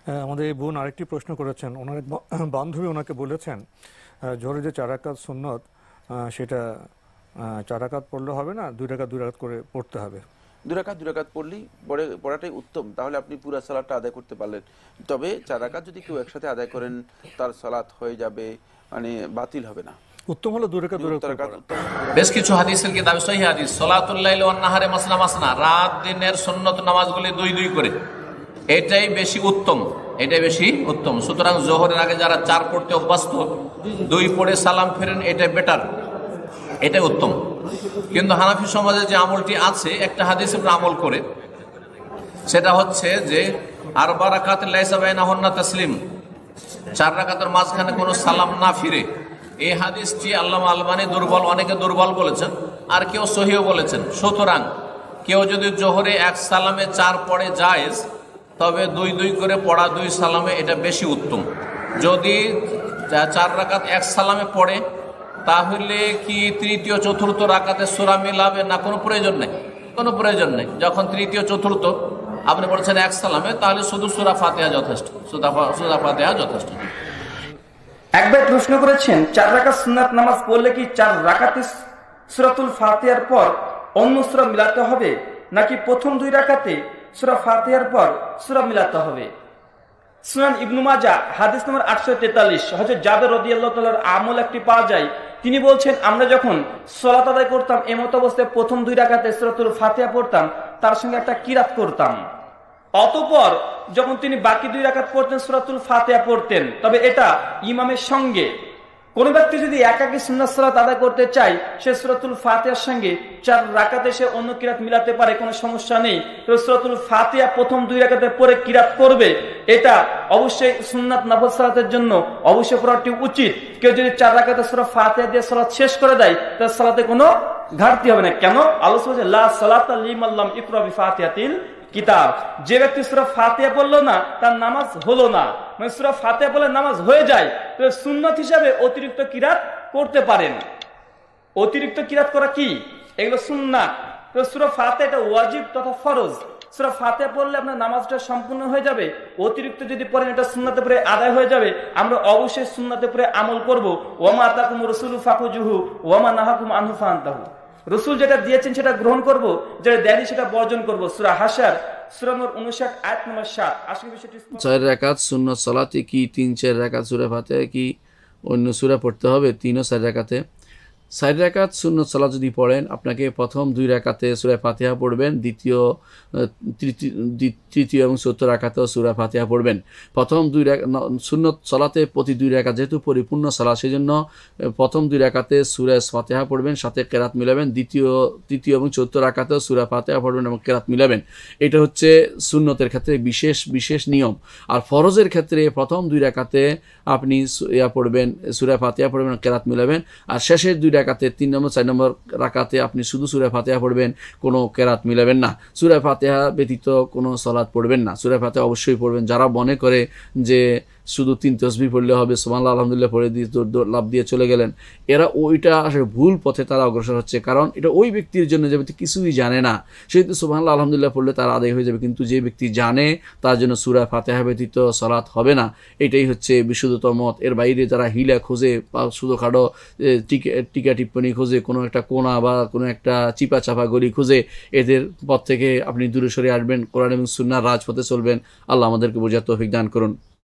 হ্যাঁ, আমাদের এই বোন আরেকটি প্রশ্ন করেছেন। ওনার এক বান্ধবী ওনাকে বলেছেন জোহরের যে 4 রাকাত সুন্নত সেটা 4 রাকাত পড়লে হবে না, 2 রাকাত 2 রাকাত করে পড়তে হবে। 2 রাকাত পড়লেই পড়াটাই উত্তম, তাহলে আপনি পুরো সালাতটা আদায় করতে পারলেন। তবে 4 রাকাত যদি কেউ একসাথে আদায় করেন তার সালাত হয়ে যাবে, মানে বাতিল হবে না। উত্তম হলো 2 রাকাত 2 রাকাত। বেশ কিছু হাদিসের কিতাবে সহিহ হাদিস, সালাতুল লাইল ওয়ান নাহারে মাসনা মাসনা, রাত দিনের সুন্নত নামাজগুলি 2 করে, এটাই বেশি উত্তম, এটাই বেশি উত্তম। সুতরাং জোহরের আগে যারা 4 পড়তে অভ্যস্ত, 2 পড়ে সালাম ফেরেন, এটাই বেটার, এটাই উত্তম। কিন্তু হানাফি সমাজে যে আমলটি আছে, একটা হাদিস উপর আমল করে, সেটা হচ্ছে যে আরবা রাকাত লাইসা বাইনাহুন্না তাসলিম, 4 রাকাতের মাঝখানে কোনো সালাম না ফিরে। এই হাদিসটি আল্লামা আলবানী দুর্বল, অনেকে দুর্বল বলেছেন, আর কেউ সহিহ বলেছেন। সুতরাং কেউ যদি জোহরে 1 সালামে 4 পড়ে জায়েজ, তবে 2 করে পড়া 2 সালামে, এটা বেশি উত্তম। যদি 4 রাকাত 1 সালামে পড়ে, তাহলে কি তৃতীয় চতুর্থ রাকাতে সূরা মিলাবে না? কোনো প্রয়োজন নেই, কোনো প্রয়োজন নেই। যখন তৃতীয় চতুর্থ আপনি বলছেন 1 সালামে, তাহলে শুধু সূরা ফাতিহা যথেষ্ট, সূরা ফাতিহা যথেষ্ট। একবার প্রশ্ন করেছেন, 4 রাকাত সুন্নাত নামাজ পড়লে কি 4 রাকাতে সূরাতুল ফাতিহার পর অন্য সূরা মিলাতে হবে, নাকি প্রথম 2 রাকাতে সূরা ফাতিহার পর সূরা মিলাতে হবে? সুনান ইবনু মাজাহ হাদিস নম্বর 843, হযরত জাবের রাদিয়াল্লাহু তাআলার আমল একটি পাওয়া যায়। তিনি বলছেন, আমরা যখন সালাত আদায় করতাম, এমত অবস্থায় প্রথম 2 রাকাতে সূরাতুল ফাতিহা পড়তাম, তার সঙ্গে একটা কিরাত করতাম। অতঃপর যখন তিনি বাকি 2 রাকাত পড়তেন, সূরাতুল ফাতিহা পড়তেন। তবে এটা ইমামের সঙ্গে। কোন ব্যক্তি যদি একাকী সুন্নাত সালাত আদায় করতে চায়, সে সূরাতুল ফাতিহার সঙ্গে 4 রাকাতে সে অন্য কিরাত মিলাতে পারে, কোনো সমস্যা নেই। তো সূরাতুল ফাতিহা প্রথম 2 রাকাতে পড়ে কিরাত করবে, এটা অবশ্যই সুন্নাত নফল সালাতের জন্য অবশ্যই পড়াটি উচিত। কেউ যদি 4 রাকাতে সূরা ফাতিহা দিয়ে সালাত শেষ করে দেয়, তার সালাতে কোনো ঘাটতি হবে না। কেন? আল্লাহ বলেছে, লা সালাতা লিমান লাম ইকরা বিফাতিহাতিল কিতাব। যে ব্যক্তি সূরা ফাতিহা পড়লো না, তার নামাজ হলো না। মানে সূরা ফাতিহা পড়লে নামাজ হয়ে যায়, তবে সুন্নাত হিসাবে অতিরিক্ত কিরাত করতে পারেন। অতিরিক্ত কিরাত করা কি? এগুলো সুন্নাত। তো সূরা ফাতিহা এটা ওয়াজিব তথা ফরজ। সূরা ফাতিহা পড়লে আপনার নামাজটা সম্পূর্ণ হয়ে যাবে। অতিরিক্ত যদি পড়েন, এটা সুন্নাতে পড়ে আদায় হয়ে যাবে। আমরা অবশ্যই সুন্নাতে পড়ে আমল করব। ওয়ামা আতাকুম রাসূলু ফাখুজুহু ওয়ামা নাহাকুম আনহু ফান্তাহু। রাসূল যেটা দিয়েছেন সেটা গ্রহণ করব, যেটা দেয়নি সেটা বর্জন করব। সূরা হাশর সূরা নম্বর 59 আয়াত নম্বর 7। আশা করি বিষয়টি 4 রাকাত সুন্নাত সালাতে কি 3-4 রাকাত সূরা ফাতিহা কি অন্য সূরা পড়তে হবে? 3 ও 4 রাকাতে 4 রাকাত সুন্নাত সালাত যদি পড়েন, আপনাকে প্রথম 2 রাকাতে সূরা ফাতিহা পড়বেন, তৃতীয় এবং চতুর্থ রাকাতেও সূরা ফাতিহা পড়বেন। প্রথম 2 সুন্নাত সালাতে প্রতি 2 রাকাত যেহেতু পরিপূর্ণ সালাত, সেজন্য প্রথম 2 রাকাতে সূরা ফাতিহা পড়বেন, সাথে কেরাত মিলাবেন। তৃতীয় এবং চতুর্থ রাকাতেও সূরা ফাতিহা পড়বেন এবং কেরাত মিলাবেন। এটা হচ্ছে সুন্নতের ক্ষেত্রে বিশেষ নিয়ম। আর ফরজের ক্ষেত্রে প্রথম 2 রাকাতে আপনি পড়বেন, সূরা ফাতিহা পড়বেন, কেরাত মিলাবেন। আর শেষের 2 রাকাতে 3 নম্বর 4 নম্বর রাকাতে আপনি শুধু সূরা ফাতিহা পড়বেন, কোনো কেরাত মিলাবেন না। সূরা ফাতিহা ব্যতীত কোনো সালাত পড়বেন না। সূরা ফাতিহা অবশ্যই পড়বেন। যারা মনে করে যে শুধু 3 তাসবিহ পড়লে হবে, সুবহানাল্লাহ আলহামদুলিল্লাহ পড়ে দিয়ে লাভ দিয়ে চলে গেলেন, এরা ওইটা আসলে ভুল পথে তারা অগ্রসর হচ্ছে। কারণ এটা ওই ব্যক্তির জন্য যে ব্যক্তি কিছুই জানে না, সেহেতু সুবহানাল্লাহ আলহামদুলিল্লাহ পড়লে তার আদায় হয়ে যাবে। কিন্তু যে ব্যক্তি জানে, তার জন্য সূরা ফাতিহা ব্যতীত সালাত হবে না। এটাই হচ্ছে বিশুদ্ধতম মত। এর বাইরে যারা হিলা খোঁজে বা ছোটোখাটো টিকা টিপ্পণী খোঁজে, কোনো একটা কোনা বা কোনো একটা চিপা চাপা গলি খুঁজে, এদের পথ থেকে আপনি দূরে সরে আসবেন, কোরআন এবং সুন্নাহর রাজপথে চলবেন। আল্লাহ আমাদেরকে বোঝার তৌফিক দান করুন।